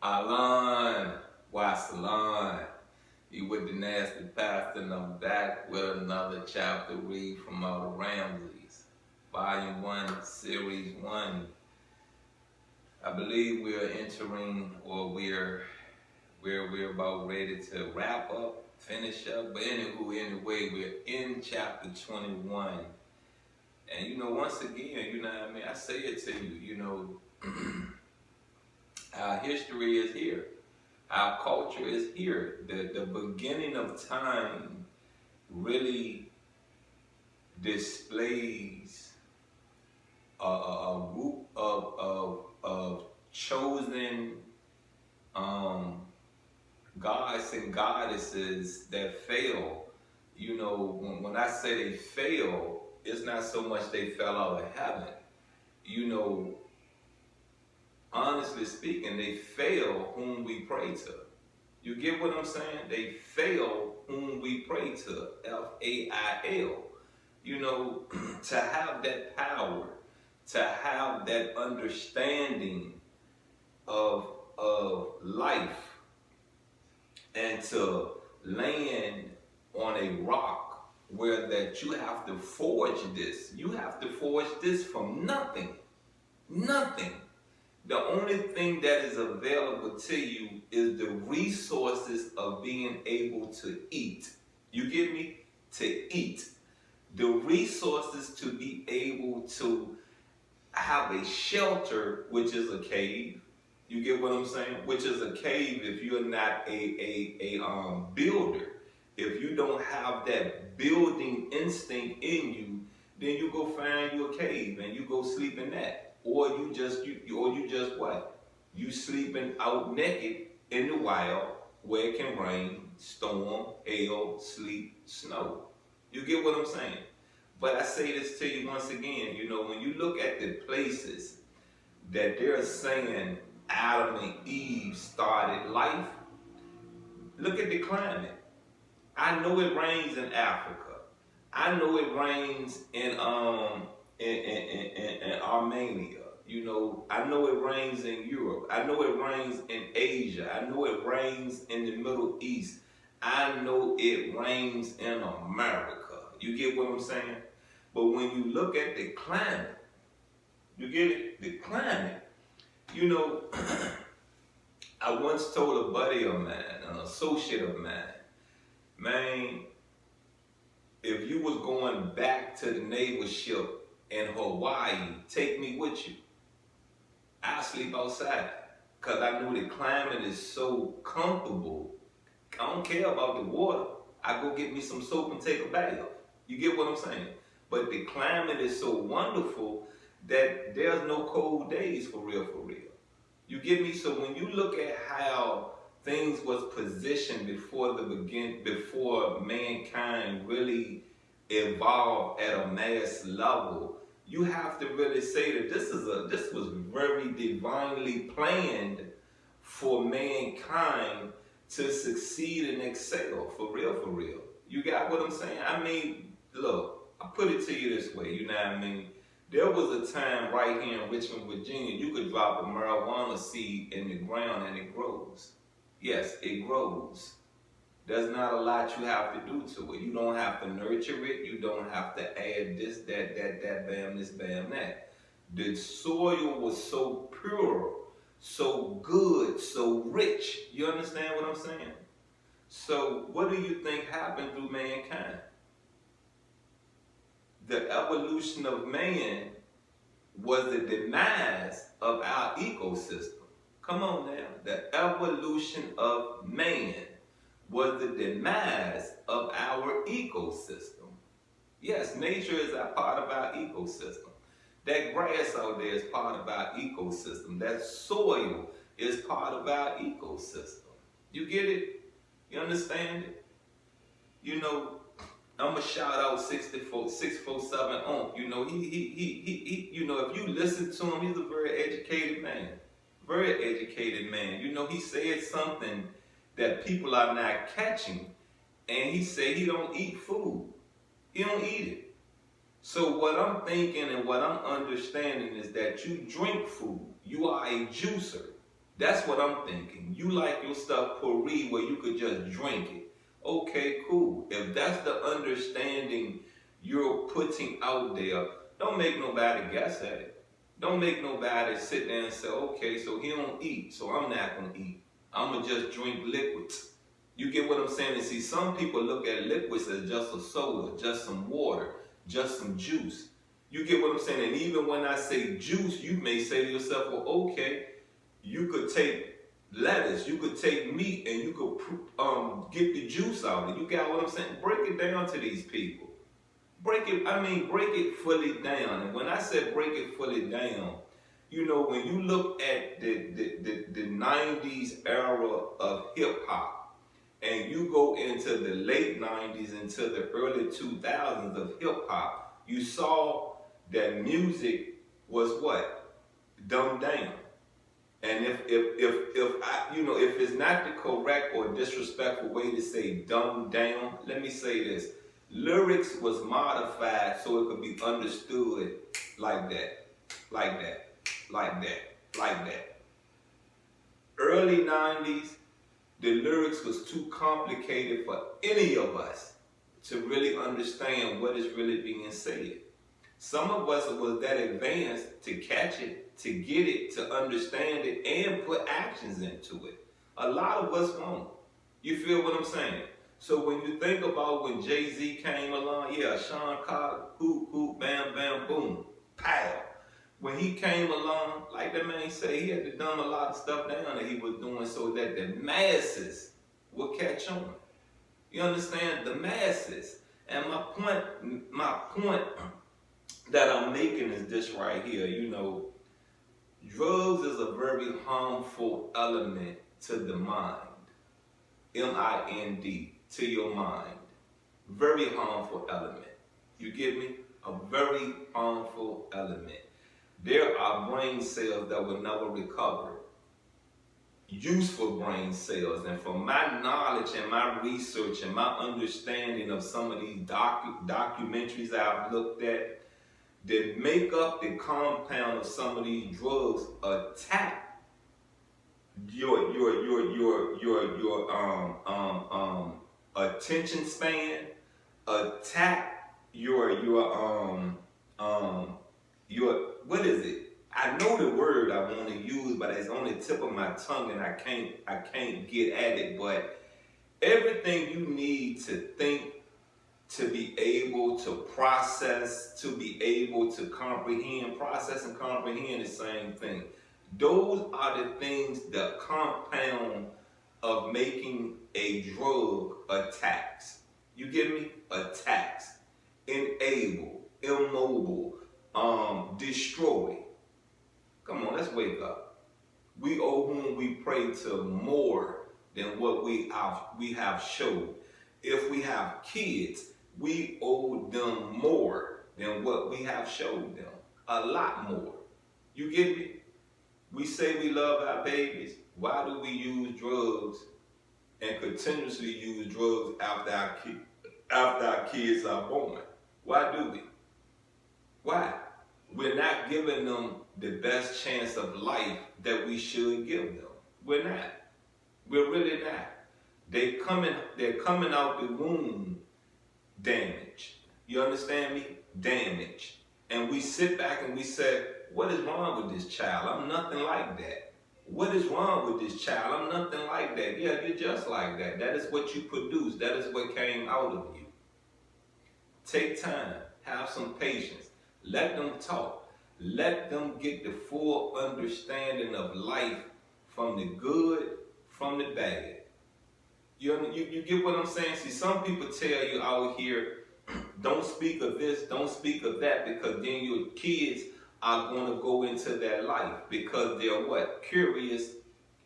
Alan, Wasalan, you with the nasty pastor, and I'm back with another chapter read from out of Ramses, Volume 1, Series 1. I believe we are entering, or we're about ready to wrap up, finish up. But anyway, we're in chapter 21. And once again, what I mean, I say it to you, our history is here. Our culture is here. The beginning of time really displays a group of chosen gods and goddesses that fail. When I say they fail, it's not so much they fell out of heaven. Honestly speaking, they fail whom we pray to. You get what I'm saying? They fail whom we pray to. Fail. To have that power, to have that understanding of life, and to land on a rock where that you have to forge this. You have to forge this from nothing. Nothing. The only thing that is available to you is the resources of being able to eat. You get me? To eat. The resources to be able to have a shelter, which is a cave. You get what I'm saying? Which is a cave if you're not a builder. If you don't have that building instinct in you, then you go find you a cave and you go sleep in that. Or you just what? You sleeping out naked in the wild where it can rain, storm, hail, sleet, snow. You get what I'm saying? But I say this to you once again, when you look at the places that they're saying Adam and Eve started life, look at the climate. I know it rains in Africa. I know it rains in Armenia. I know it rains in Europe. I know it rains in Asia. I know it rains in the Middle East. I know it rains in America. You get what I'm saying? But when you look at the climate, you get it? The climate. I once told a buddy of mine, an associate of mine, man, if you was going back to the naval ship in Hawaii, take me with you. I'll sleep outside. Because I know the climate is so comfortable. I don't care about the water. I go get me some soap and take a bath. You get what I'm saying? But the climate is so wonderful that there's no cold days for real, for real. You get me? So when you look at how things was positioned before mankind really evolved at a mass level, you have to really say that this was very divinely planned for mankind to succeed and excel, for real, for real. You got what I'm saying? I mean, look, I put it to you this way, you know what I mean? There was a time right here in Richmond, Virginia, you could drop a marijuana seed in the ground and it grows. Yes, it grows. There's not a lot you have to do to it. You don't have to nurture it. You don't have to add this, that, bam, this, bam, that. The soil was so pure, so good, so rich. You understand what I'm saying? So what do you think happened through mankind? The evolution of man was the demise of our ecosystem. Come on now. The evolution of man was the demise of our ecosystem. Yes, nature is a part of our ecosystem. That grass out there is part of our ecosystem. That soil is part of our ecosystem. You get it? You understand it? I'm gonna shout out 647 on. He if you listen to him, he's a very educated man. Very educated man. He said something that people are not catching, and he said he don't eat food. He don't eat it. So what I'm thinking and what I'm understanding is that you drink food. You are a juicer. That's what I'm thinking. You like your stuff pourri where you could just drink it. Okay, cool. If that's the understanding you're putting out there, don't make nobody guess at it. Don't make nobody sit there and say, okay, so he don't eat, so I'm not gonna eat. I'm gonna just drink liquids. You get what I'm saying? And see, some people look at liquids as just a soda, just some water, just some juice. You get what I'm saying? And even when I say juice, you may say to yourself, well, okay, you could take lettuce, you could take meat, and you could get the juice out of it. You got what I'm saying? Break it down to these people. Break it fully down. And when I said break it fully down, you know, when you look at the 90s era of hip hop, and you go into the late 90s into the early 2000s of hip hop, you saw that music was what? Dumbed down. And if I, you know, if it's not the correct or disrespectful way to say dumbed down, let me say this. Lyrics was modified so it could be understood like that, like that, like that, like that. Early 90s, the lyrics was too complicated for any of us to really understand what is really being said. Some of us was that advanced to catch it, to get it, to understand it, and put actions into it. A lot of us won't. You feel what I'm saying? So when you think about when Jay-Z came along, yeah, Sean Carter, hoop, hoop, bam, bam, boom, pow. When he came along, like the man said, he had to dumb a lot of stuff down that he was doing so that the masses would catch on. You understand? The masses. And my point that I'm making is this right here. You know, drugs is a very harmful element to the mind. M-I-N-D, to your mind. Very harmful element. You get me? A very harmful element. There are brain cells that will never recover. Useful brain cells. And from my knowledge and my research and my understanding of some of these documentaries I've looked at, that make up the compound of some of these drugs attack your attention span, attack your what is it? I know the word I want to use, but it's on the tip of my tongue and I can't get at it. But everything you need to think, to be able to process, to be able to comprehend, process and comprehend the same thing. Those are the things, the compound of making a drug attacks. You get me? Attacks. Enable, immobile, destroy. Come on, let's wake up. We owe whom we pray to more than what we have showed. If we have kids, we owe them more than what we have showed them. A lot more. You get me? We say we love our babies. Why do we use drugs and continuously use drugs after our kids are born? Why do we? Why? We're not giving them the best chance of life that we should give them. We're not. We're really not. They're coming out the womb damaged. You understand me? Damaged. And we sit back and we say, what is wrong with this child? I'm nothing like that. What is wrong with this child? I'm nothing like that. Yeah, you're just like that. That is what you produce. That is what came out of you. Take time. Have some patience. Let them talk. Let them get the full understanding of life, from the good, from the bad. You get what I'm saying? See, some people tell you out here, don't speak of this, don't speak of that, because then your kids are going to go into their life because they're what? Curious,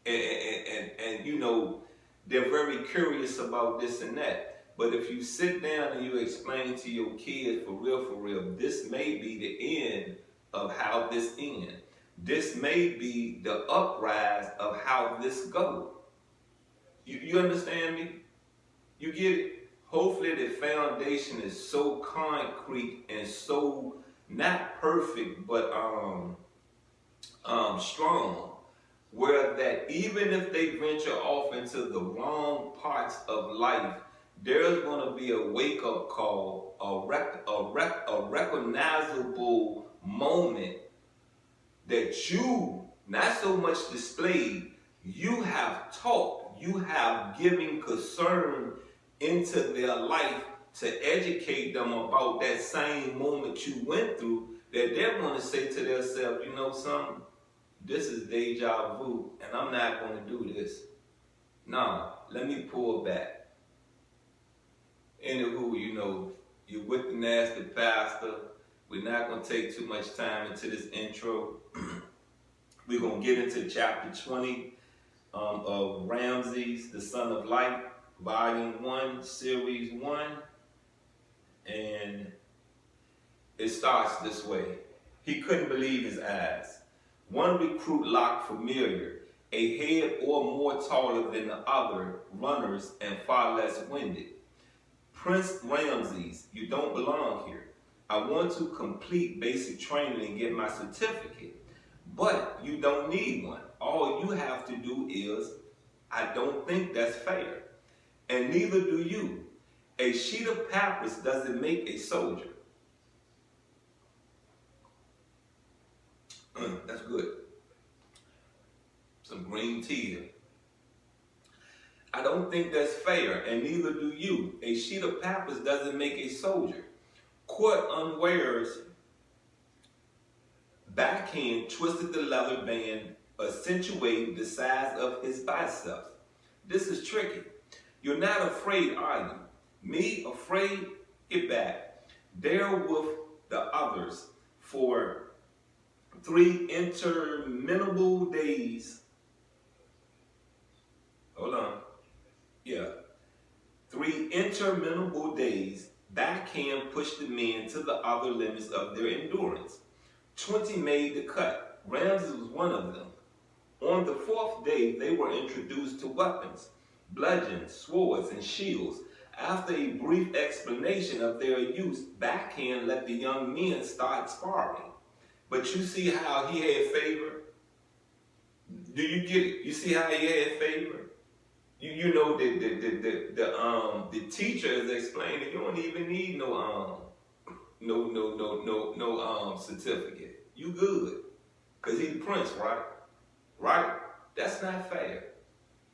and you know, they're very curious about this and that. But if you sit down and you explain to your kids for real, this may be the end of how this ends. This may be the uprise of how this goes. You understand me? You get it? Hopefully the foundation is so concrete and so not perfect, but strong, where that even if they venture off into the wrong parts of life, there's going to be a wake-up call, a recognizable moment that you, not so much displayed, you have taught, you have given concern into their life to educate them about that same moment you went through, that they're going to say to themselves, you know something, this is deja vu, and I'm not going to do this. Nah, let me pull back. Anywho, you know, you're with the nasty pastor. We're not going to take too much time into this intro. We're going to get into chapter 20 of Ramses, the Son of Light, Volume 1, Series 1. And it starts this way. He couldn't believe his eyes. One recruit looked familiar, a head or more taller than the other runners and far less winded. Prince Ramses, you don't belong here. I want to complete basic training and get my certificate, but you don't need one. All you have to do is, I don't think that's fair. And neither do you. A sheet of papyrus doesn't make a soldier. That's good. Some green tea here. I don't think that's fair, and neither do you. A sheet of papyrus doesn't make a soldier. Caught unawares, backhand twisted the leather band, accentuating the size of his biceps. This is tricky. You're not afraid, are you? Me afraid? Get back. There with the others for 3 interminable days. Hold on. Yeah. 3 interminable days, backhand pushed the men to the other limits of their endurance. 20 made the cut. Ramses was one of them. On the 4th day, they were introduced to weapons, bludgeons, swords, and shields. After a brief explanation of their use, backhand let the young men start sparring. But you see how he had favor? Do you get it? You see how he had favor? You know the teacher is explaining you don't even need no certificate. You good. Cause he's the prince, right? Right? That's not fair.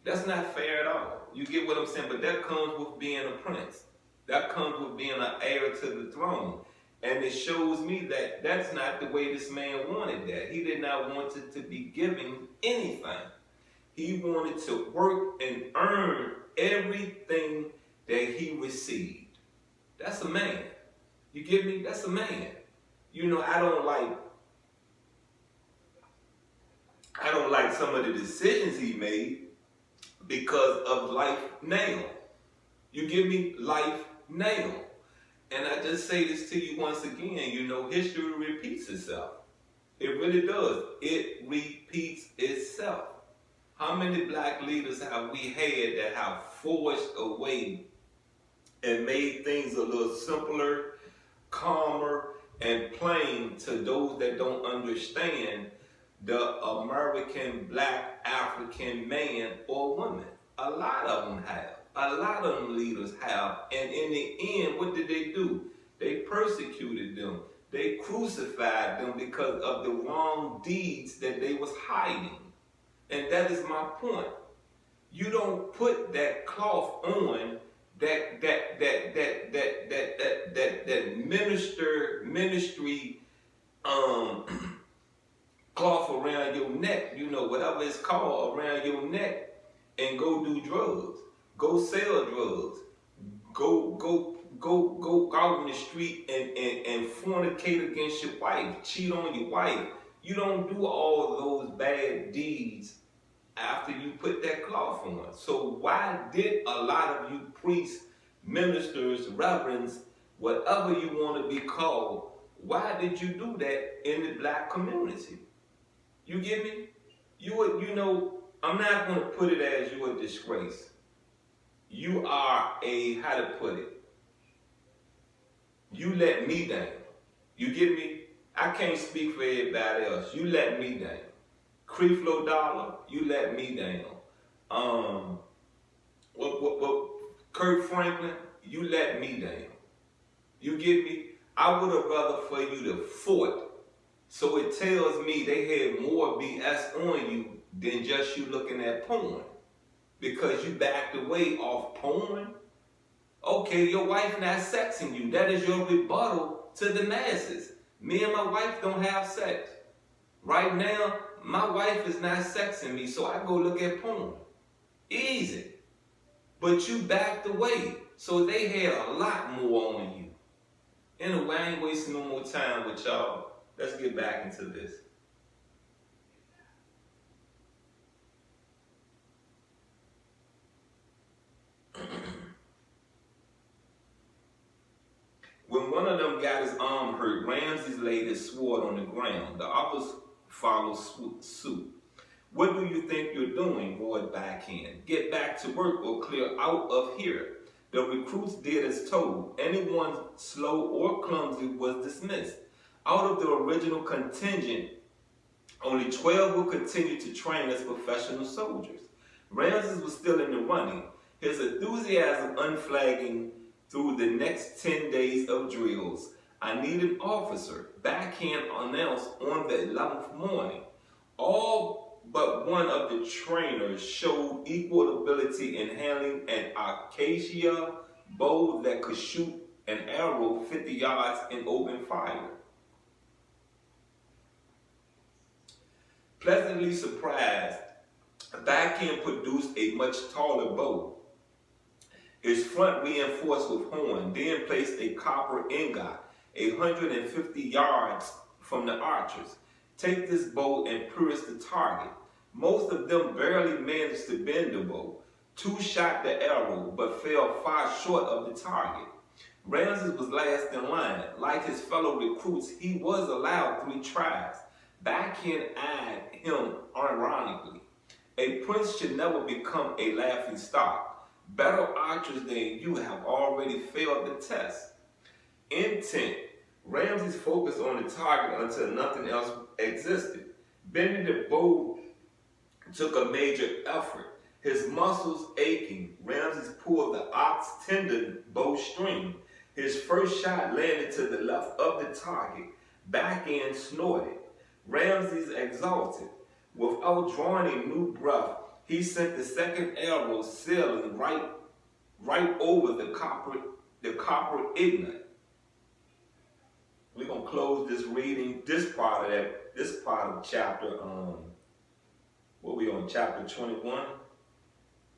That's not fair at all. You get what I'm saying? But that comes with being a prince. That comes with being an heir to the throne. And it shows me that that's not the way this man wanted that. He did not want it to be given anything. He wanted to work and earn everything that he received. That's a man. You get me? That's a man. You know, I don't like some of the decisions he made because of life now. You get me? Life now. And I just say this to you once again, you know, history repeats itself. It really does. It repeats itself. How many black leaders have we had that have forged a way and made things a little simpler, calmer, and plain to those that don't understand the American black African man or woman? A lot of them have. A lot of them leaders have. And in the end, what did they do? They persecuted them. They crucified them because of the wrong deeds that they was hiding. And that is my point. You don't put that cloth on, that ministry cloth around your neck, you know, whatever it's called, around your neck, and go do drugs. Go sell drugs. Go out in the street and fornicate against your wife, cheat on your wife. You don't do all those bad deeds after you put that cloth on. So why did a lot of you priests, ministers, reverends, whatever you want to be called, why did you do that in the black community? You get me? You know, I'm not going to put it as you a disgrace. You are a, how to put it, you let me down. You get me? I can't speak for everybody else. You let me down. Creflo Dollar, you let me down. Um, what, Kurt Franklin, you let me down. You get me? I would have rather for you to fought. So it tells me they had more BS on you than just you looking at porn. Because you backed away off porn. Okay, your wife not sexing you. That is your rebuttal to the masses. Me and my wife don't have sex. Right now, my wife is not sexing me, so I go look at porn. Easy. But you backed away, so they had a lot more on you. Anyway, I ain't wasting no more time with y'all. Let's get back into this. When one of them got his arm hurt, Ramses laid his sword on the ground. The others followed suit. What do you think you're doing? Roared backhand. Get back to work or clear out of here. The recruits did as told. Anyone slow or clumsy was dismissed. Out of the original contingent, only 12 will continue to train as professional soldiers. Ramses was still in the running, his enthusiasm unflagging through the next 10 days of drills. I need an officer, backhand announced on the 11th morning. All but one of the trainers showed equal ability in handling an acacia bow that could shoot an arrow 50 yards in open fire. Pleasantly surprised, backhand produced a much taller bow. Its front reinforced with horn, then placed a copper ingot 150 yards from the archers. Take this bow and pierce the target. Most of them barely managed to bend the bow. Two shot the arrow, but fell far short of the target. Ramses was last in line. Like his fellow recruits, he was allowed 3 tries. Backhand eyed him ironically. A prince should never become a laughing stock. Better archers than you have already failed the test. Intent. Ramses focused on the target until nothing else existed. Bending the bow took a major effort. His muscles aching, Ramses pulled the ox tendon bowstring. His first shot landed to the left of the target. Backhand snorted. Ramses exulted. Without drawing a new breath, he sent the second arrow sailing right over the copper ingot. We're gonna close this reading, this part of chapter. What we on chapter 21?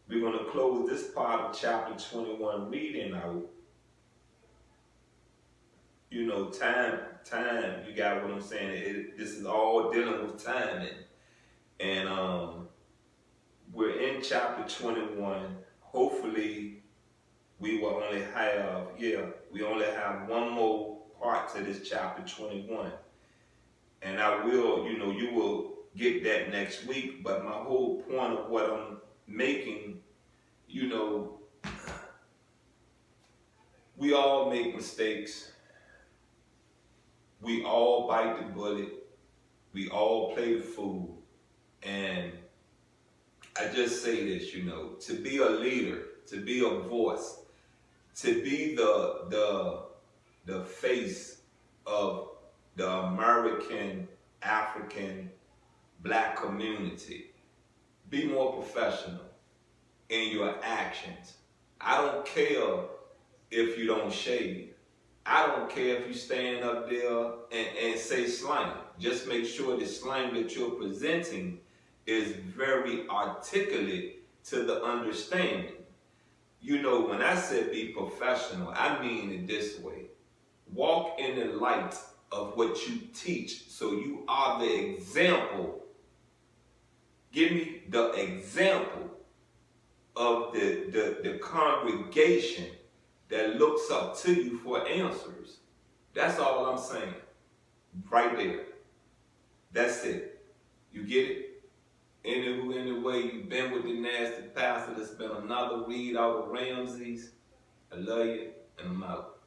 We're gonna close this part of chapter 21 reading out. You know, time. You got what I'm saying? This is all dealing with timing, and we're in chapter 21. Hopefully, we will only have we only have one more part to this chapter 21, and I will, you will get that next week. But my whole point of what I'm making, we all make mistakes. We all bite the bullet. We all play the fool. And I just say this, to be a leader, to be a voice, to be the face of the American, African, Black community. Be more professional in your actions. I don't care if you don't shave. I don't care if you stand up there and say slang. Just make sure the slang that you're presenting is very articulate to the understanding. When I said be professional, I mean it this way. Walk in the light of what you teach, so you are the example. Give me the example of the congregation that looks up to you for answers. That's all I'm saying. Right there. That's it. You get it? Anyway, you've been with the Nasty Pastor. There's been another read out of Ramses. I love you, and I'm out.